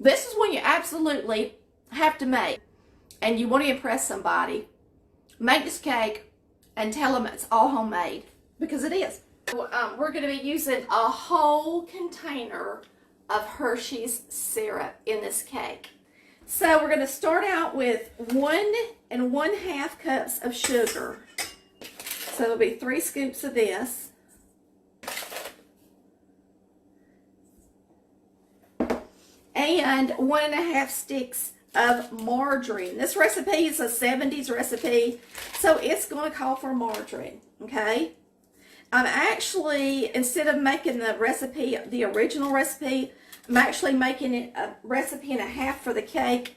This is when you absolutely have to make, and you want to impress somebody. Make this cake and tell them it's all homemade, because it is. We're going to be using a whole container of Hershey's syrup in this cake. So we're going to start out with 1 1/2 cups of sugar. So there'll be 3 scoops of this. And 1 1/2 sticks of margarine. This recipe is a 70's recipe, so it's going to call for margarine, okay? I'm actually, instead of making the recipe, the original recipe, I'm actually making it a recipe and a half for the cake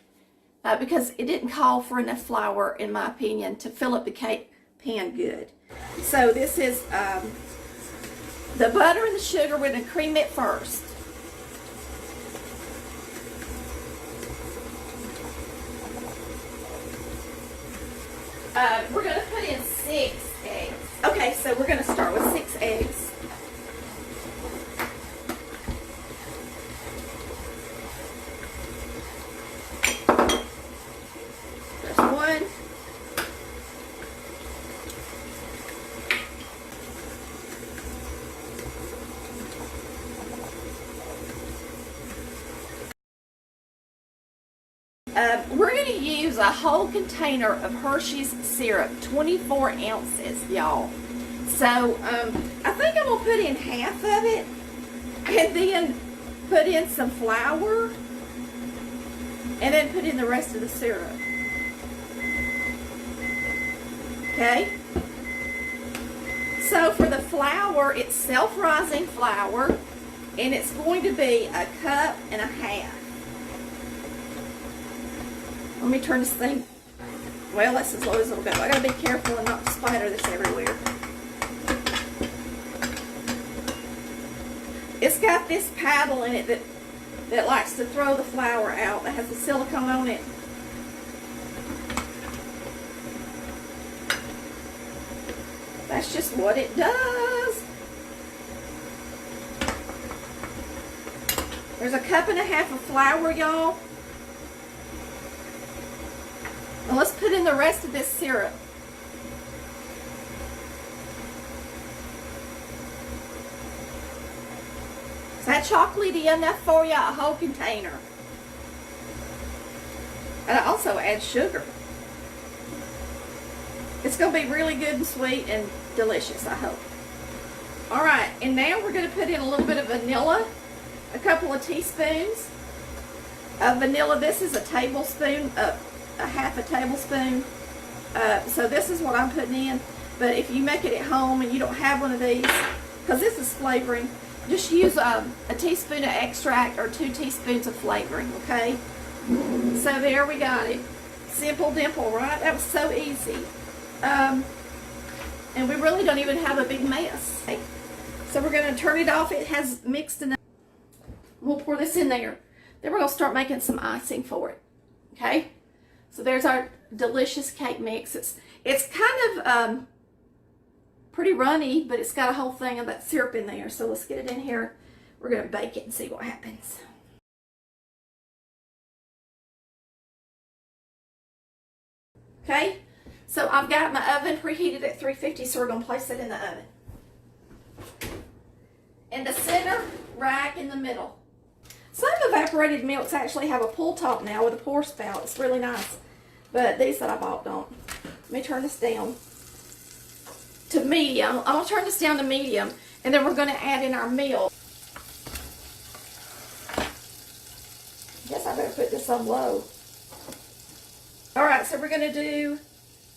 because it didn't call for enough flour, in my opinion, to fill up the cake pan good. So this is the butter and the sugar. We're going to cream it first. We're going to put in 6 eggs. Okay, so we're going to start with 6 eggs. There's 1. We're going to use a whole container of Hershey's syrup, 24 ounces, y'all. So, I think I'm going to put in half of it, and then put in some flour, and then put in the rest of the syrup. Okay? So, for the flour, it's self-rising flour, and it's going to be 1.5 cups. Let me turn this thing, well, that's as low as it'll go. I gotta be careful and not splatter this everywhere. It's got this paddle in it that likes to throw the flour out, that has the silicone on it. That's just what it does. There's 1.5 cups of flour, y'all. Now let's put in the rest of this syrup. Is that chocolatey enough for you? A whole container. And I also add sugar. It's going to be really good and sweet and delicious, I hope. Alright, and now we're going to put in a little bit of vanilla. A couple of teaspoons of vanilla. This is a tablespoon, a 1/2 tablespoon. So this is what I'm putting in. But if you make it at home and you don't have one of these, because this is flavoring, just use a teaspoon of extract or 2 teaspoons of flavoring, okay? So there we got it. Simple dimple, right? That was so easy. And we really don't even have a big mess. Okay. So we're going to turn it off. It has mixed enough. We'll pour this in there. Then we're going to start making some icing for it, okay? So there's our delicious cake mix. It's kind of pretty runny, but it's got a whole thing of that syrup in there. So let's get it in here. We're going to bake it and see what happens. Okay, so I've got my oven preheated at 350, so we're going to place it in the oven. In the center rack in the middle. Some evaporated milks actually have a pull top now with a pour spout. It's really nice. But these that I bought don't. Let me turn this down to medium. I'm going to turn this down to medium. And then we're going to add in our milk. I guess I better put this on low. Alright, so we're going to do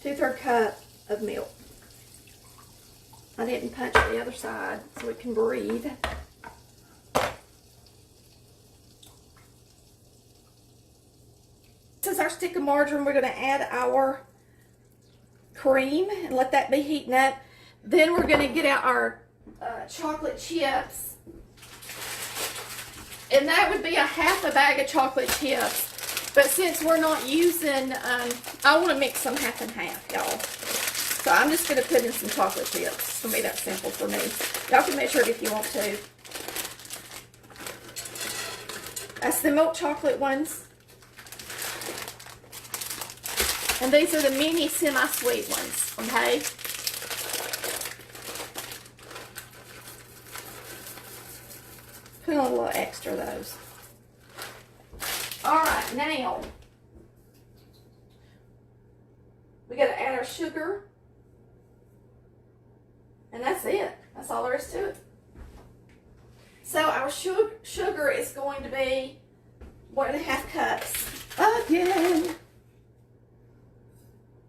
2/3 cup of milk. I didn't punch the other side so it can breathe. This is our stick of margarine. We're going to add our cream and let that be heating up. Then we're going to get out our chocolate chips. And that would be 1/2 bag of chocolate chips. But since we're not using, I want to mix them 1/2 and 1/2, y'all. So I'm just going to put in some chocolate chips. It's going to be that simple for me. Y'all can measure it if you want to. That's the milk chocolate ones. And these are the mini semi-sweet ones, okay? Put on a little extra of those. All right, now we got to add our sugar, and that's it. That's all there is to it. So our sugar is going to be 1.5 cups. Again,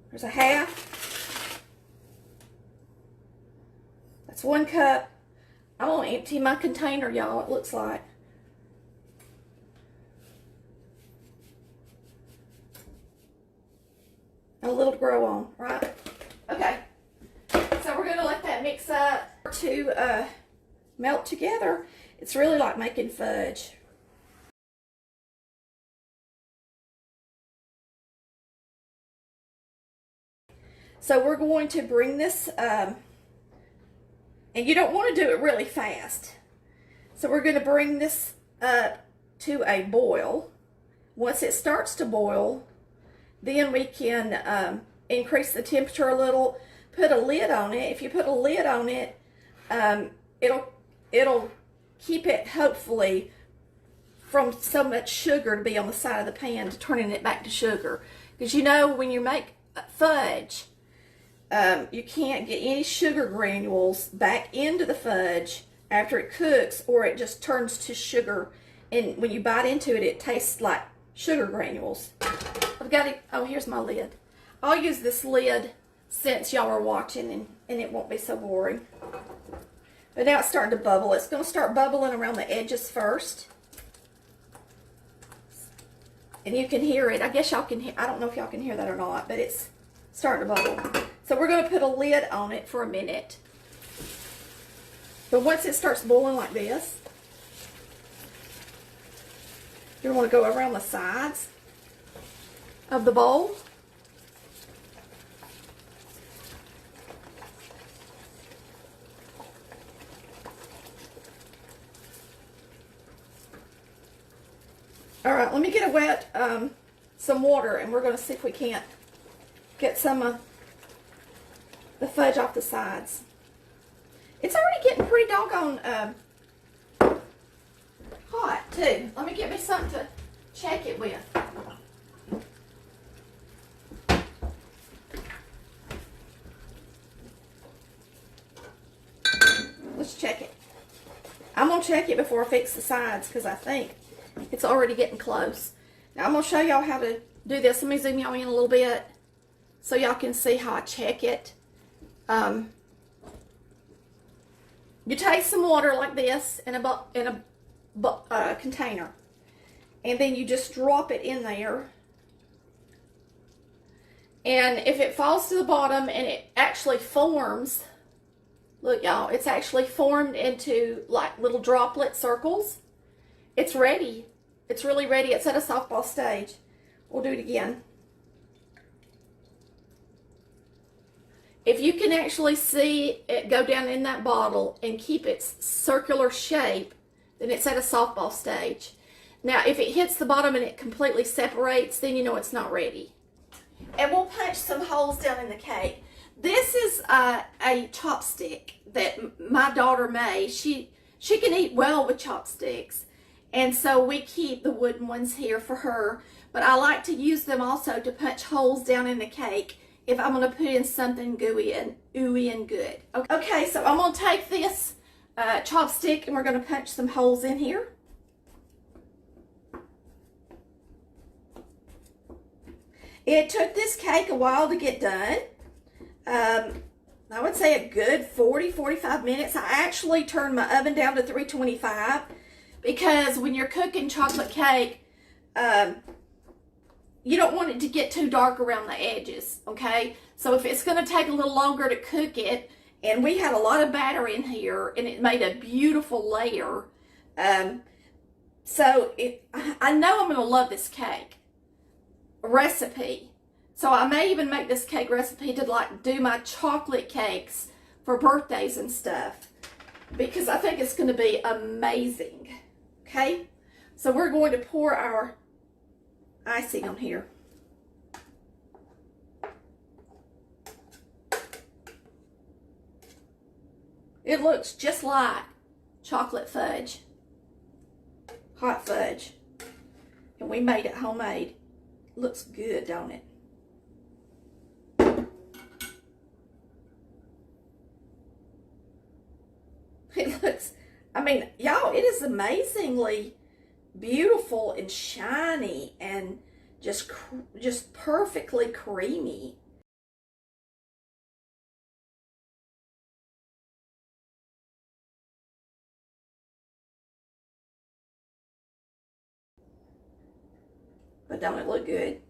there's a half. That's 1 cup. I'm gonna empty my container, y'all. It looks like. And a little to grow on, right? Okay. So we're gonna let that mix up to melt together. It's really like making fudge. So we're going to bring this, and you don't want to do it really fast. So we're going to bring this up to a boil. Once it starts to boil, then we can increase the temperature a little, put a lid on it. If you put a lid on it, it'll keep it, hopefully, from so much sugar to be on the side of the pan to turning it back to sugar. Because you know, when you make fudge, you can't get any sugar granules back into the fudge after it cooks, or it just turns to sugar, and when you bite into it, it tastes like sugar granules. I've got it. Oh, here's my lid. I'll use this lid since y'all are watching, and it won't be so boring. But now it's starting to bubble. It's going to start bubbling around the edges first. And you can hear it. I guess y'all can hear. I don't know if y'all can hear that or not, but it's starting to bubble. So we're going to put a lid on it for a minute. But once it starts boiling like this, you want to go around the sides of the bowl. All right, let me get a wet, some water, and we're going to see if we can't get some of the fudge off the sides. It's already getting pretty doggone hot, too. Let me get me something to check it with. Let's check it. I'm going to check it before I fix the sides, because I think it's already getting close. Now I'm going to show y'all how to do this. Let me zoom y'all in a little bit so y'all can see how I check it. You take some water like this in a container, and then you just drop it in there. And if it falls to the bottom and it actually forms, look y'all, it's actually formed into like little droplet circles. It's ready. It's really ready. It's at a softball stage. We'll do it again. If you can actually see it go down in that bottle and keep its circular shape, then it's at a softball stage. Now, if it hits the bottom and it completely separates, then you know it's not ready. And we'll punch some holes down in the cake. This is a chopstick that my daughter made. She can eat well with chopsticks. And so we keep the wooden ones here for her. But I like to use them also to punch holes down in the cake if I'm going to put in something gooey and ooey and good. Okay, so I'm going to take this chopstick and we're going to punch some holes in here. It took this cake a while to get done. I would say a good 40-45 minutes. I actually turned my oven down to 325 because when you're cooking chocolate cake, you don't want it to get too dark around the edges, okay? So if it's going to take a little longer to cook it, and we had a lot of batter in here, and it made a beautiful layer. So I know I'm going to love this cake recipe. So I may even make this cake recipe to like do my chocolate cakes for birthdays and stuff, because I think it's going to be amazing. Okay? So we're going to pour our icing on here. It looks just like chocolate fudge, hot fudge. And we made it homemade. Looks good, don't it? It looks, I mean, y'all, it is amazingly beautiful and shiny and just perfectly creamy. But don't it look good?